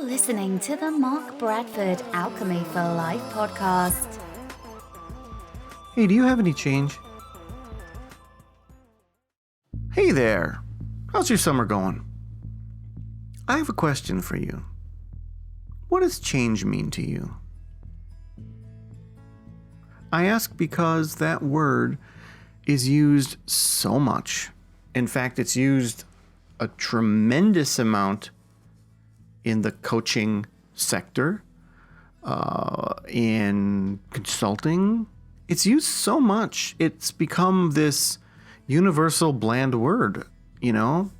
listening to the Mark Bradford Alchemy for Life podcast. Hey, do you have any change? Hey there. How's your summer going? I have a question for you. What does change mean to you? I ask because that word is used so much. In fact, it's used a tremendous amount in the coaching sector, in consulting. It's used so much. It's become this universal bland word, you know?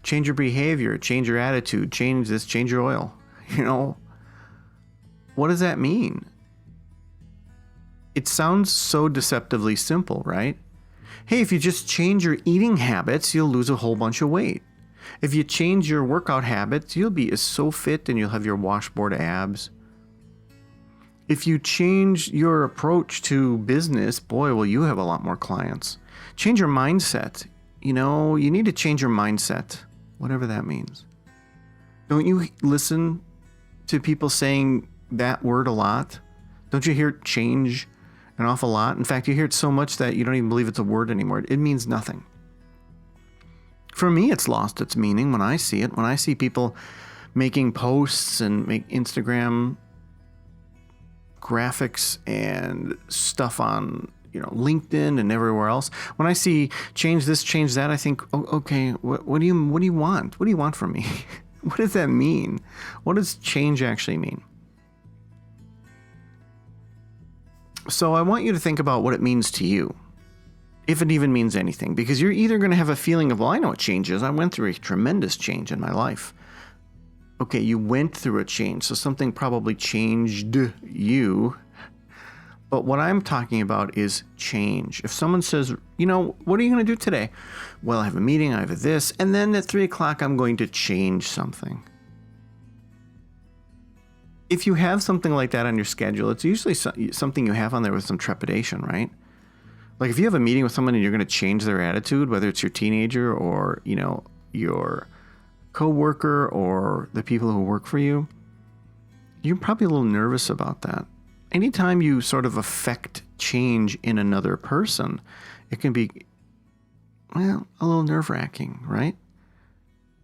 Change your behavior, change your attitude, change this, change your oil. You know? What does that mean? It sounds so deceptively simple, right? Hey, if you just change your eating habits, you'll lose a whole bunch of weight. If you change your workout habits, you'll be so fit and you'll have your washboard abs. If you change your approach to business, boy, will you have a lot more clients. Change your mindset. You know, you need to change your mindset, whatever that means. Don't you listen to people saying that word a lot? Don't you hear change an awful lot? In fact, you hear it so much that you don't even believe it's a word anymore. It means nothing. For me, it's lost its meaning when I see it. When I see people making posts and make Instagram graphics and stuff on, LinkedIn and everywhere else. When I see change this, change that, I think, oh, okay, what do you want? What do you want from me? What does that mean? What does change actually mean? So I want you to think about what it means to you, if it even means anything, because you're either going to have a feeling of, well, I know what change is. I went through a tremendous change in my life. Okay, you went through a change, so something probably changed you. But what I'm talking about is change. If someone says, what are you going to do today? Well, I have a meeting, I have this, and then at 3 o'clock, I'm going to change something. If you have something like that on your schedule, it's usually something you have on there with some trepidation, right? Like if you have a meeting with someone and you're going to change their attitude, whether it's your teenager or, your coworker or the people who work for you, you're probably a little nervous about that. Anytime you sort of affect change in another person, it can be, a little nerve-wracking, right?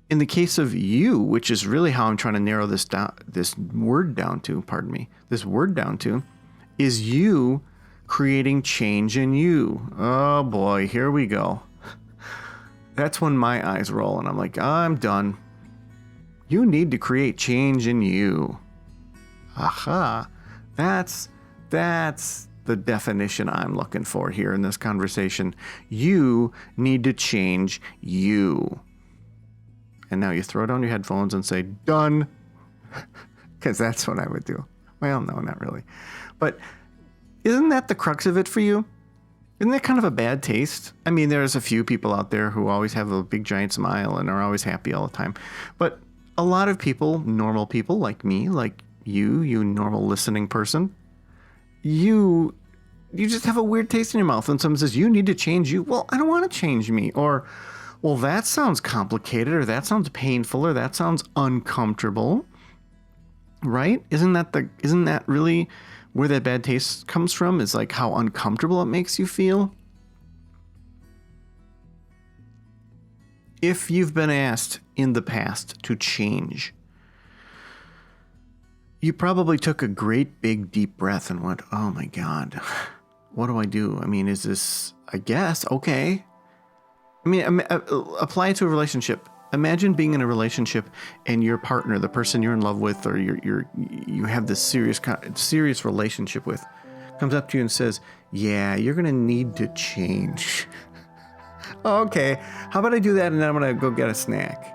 In the case of you, which is really how I'm trying to narrow this word down to, is you creating change in you. Oh boy, here we go. That's when my eyes roll and I'm like, I'm done. You need to create change in you. Aha. That's the definition I'm looking for here in this conversation. You need to change you. And now you throw down your headphones and say, done. Because that's what I would do. Well, no, not really. But isn't that the crux of it for you? Isn't that kind of a bad taste? I mean, there's a few people out there who always have a big giant smile and are always happy all the time. But a lot of people, normal people like me, like you normal listening person, you just have a weird taste in your mouth when someone says, you need to change you. Well, I don't want to change me. Or, well, that sounds complicated, or that sounds painful, or that sounds uncomfortable. Right? Isn't that really where that bad taste comes from? Is like how uncomfortable it makes you feel? If you've been asked in the past to change, you probably took a great big deep breath and went, oh my God, what do I do? I mean, is this, I guess, okay. I mean, apply it to a relationship. Imagine being in a relationship and your partner, the person you're in love with, or you have this serious relationship with, comes up to you and says, yeah, you're going to need to change. Okay, how about I do that and then I'm going to go get a snack?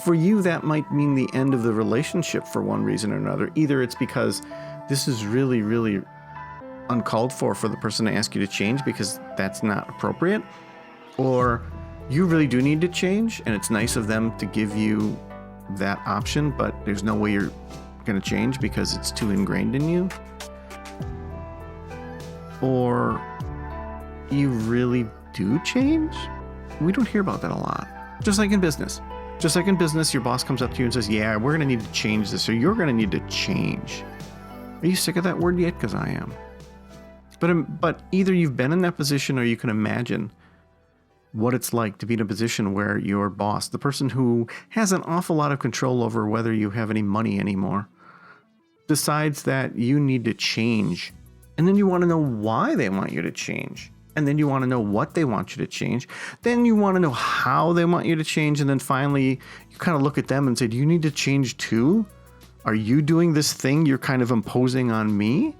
For you, that might mean the end of the relationship for one reason or another. Either it's because this is really, really uncalled for the person to ask you to change because that's not appropriate, or you really do need to change and it's nice of them to give you that option, but there's no way you're going to change because it's too ingrained in you. Or you really do change? We don't hear about that a lot. Just like in business. Just like in business, your boss comes up to you and says, yeah, we're going to need to change this, or you're going to need to change. Are you sick of that word yet? Because I am. But either you've been in that position or you can imagine what it's like to be in a position where your boss, the person who has an awful lot of control over whether you have any money anymore, decides that you need to change. And then you want to know why they want you to change. And then you want to know what they want you to change. Then you want to know how they want you to change. And then finally, you kind of look at them and say, do you need to change too? Are you doing this thing you're kind of imposing on me?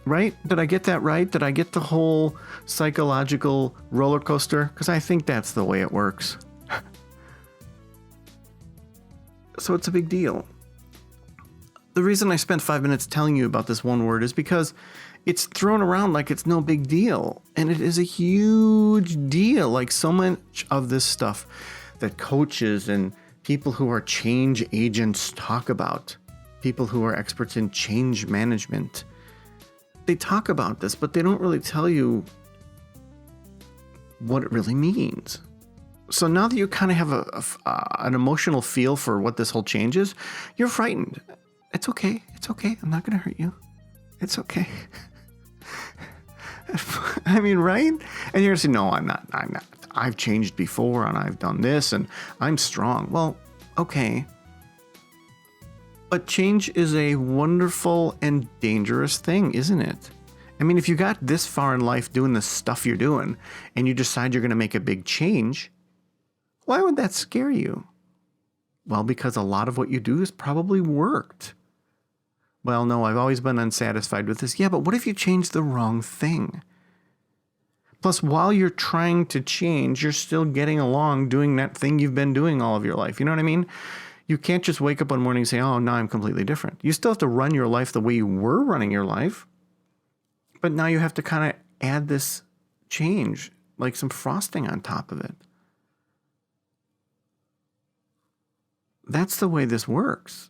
Right? Did I get that right? Did I get the whole psychological roller coaster? Because I think that's the way it works. So it's a big deal. The reason I spent 5 minutes telling you about this one word is because it's thrown around like it's no big deal. And it is a huge deal. Like so much of this stuff that coaches and people who are change agents talk about, people who are experts in change management, they talk about this, but they don't really tell you what it really means. So now that you kind of have an emotional feel for what this whole change is, you're frightened. It's okay. It's okay. I'm not going to hurt you. It's okay. I mean, right? And you're going to say, no, I'm not. I've changed before and I've done this and I'm strong. Well, okay. But change is a wonderful and dangerous thing, isn't it? I mean, if you got this far in life doing the stuff you're doing and you decide you're going to make a big change, why would that scare you? Well, because a lot of what you do has probably worked. Well, no, I've always been unsatisfied with this. Yeah, but what if you change the wrong thing? Plus, while you're trying to change, you're still getting along doing that thing you've been doing all of your life. You know what I mean? You can't just wake up one morning and say, oh, now I'm completely different. You still have to run your life the way you were running your life. But now you have to kind of add this change, like some frosting on top of it. That's the way this works,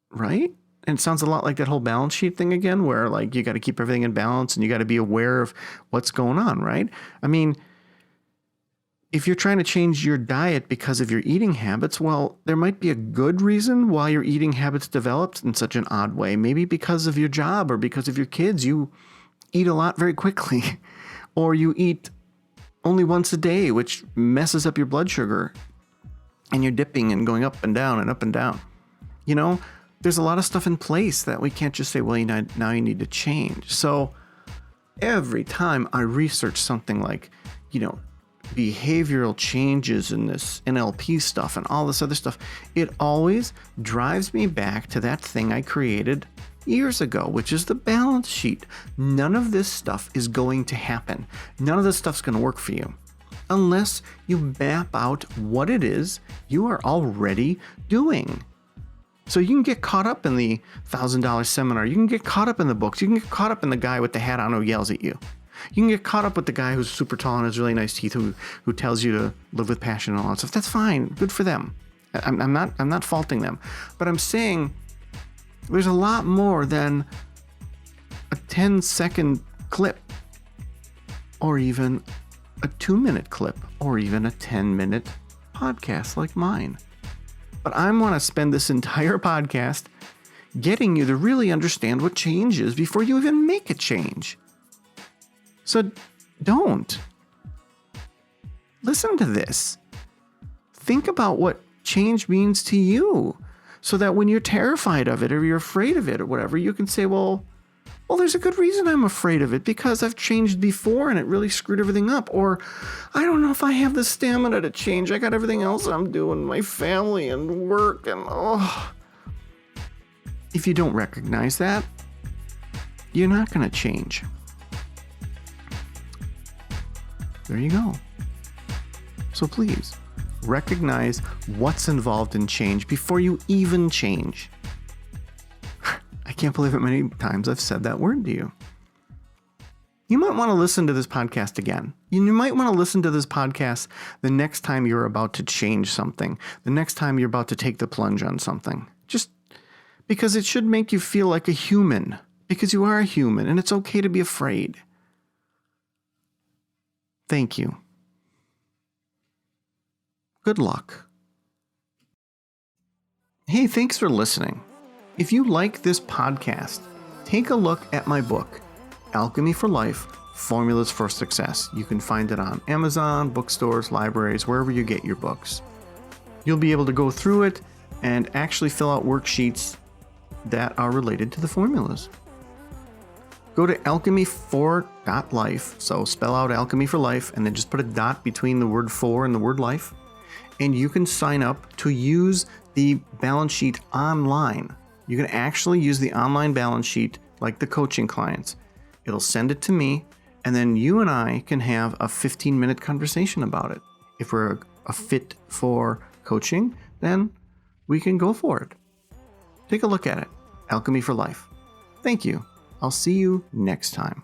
right? And it sounds a lot like that whole balance sheet thing again, where like you got to keep everything in balance and you got to be aware of what's going on, right? I mean, if you're trying to change your diet because of your eating habits, well, there might be a good reason why your eating habits developed in such an odd way. Maybe because of your job or because of your kids, you eat a lot very quickly, or you eat only once a day, which messes up your blood sugar, and you're dipping and going up and down and up and down. You know, there's a lot of stuff in place that we can't just say, well, now you need to change. So every time I research something like, behavioral changes in this NLP stuff and all this other stuff, it always drives me back to that thing I created years ago, which is the balance sheet. None of this stuff is going to happen. None of this stuff's going to work for you unless you map out what it is you are already doing. So you can get caught up in the $1,000 seminar. You can get caught up in the books. You can get caught up in the guy with the hat on who yells at you. You can get caught up with the guy who's super tall and has really nice teeth who tells you to live with passion and all that stuff. That's fine. Good for them. I'm not faulting them. But I'm saying there's a lot more than a 10-second clip or even a 2-minute clip or even a 10-minute podcast like mine. But I want to spend this entire podcast getting you to really understand what change is before you even make a change. So don't. Listen to this. Think about what change means to you so that when you're terrified of it or you're afraid of it or whatever, you can say, well, there's a good reason I'm afraid of it because I've changed before and it really screwed everything up. Or I don't know if I have the stamina to change. I got everything else I'm doing, my family and work and If you don't recognize that, you're not going to change. There you go. So please, recognize what's involved in change before you even change. I can't believe how many times I've said that word to you. You might want to listen to this podcast again. You might want to listen to this podcast the next time you're about to change something, the next time you're about to take the plunge on something. Just because it should make you feel like a human, because you are a human and it's okay to be afraid. Thank you. Good luck. Hey, thanks for listening. If you like this podcast, take a look at my book, Alchemy for Life, Formulas for Success. You can find it on Amazon, bookstores, libraries, wherever you get your books. You'll be able to go through it and actually fill out worksheets that are related to the formulas. Go to alchemy4.life, so spell out Alchemy for Life, and then just put a dot between the word for and the word life, and you can sign up to use the balance sheet online. You can actually use the online balance sheet like the coaching clients. It'll send it to me, and then you and I can have a 15-minute conversation about it. If we're a fit for coaching, then we can go for it. Take a look at it. Alchemy for Life. Thank you. I'll see you next time.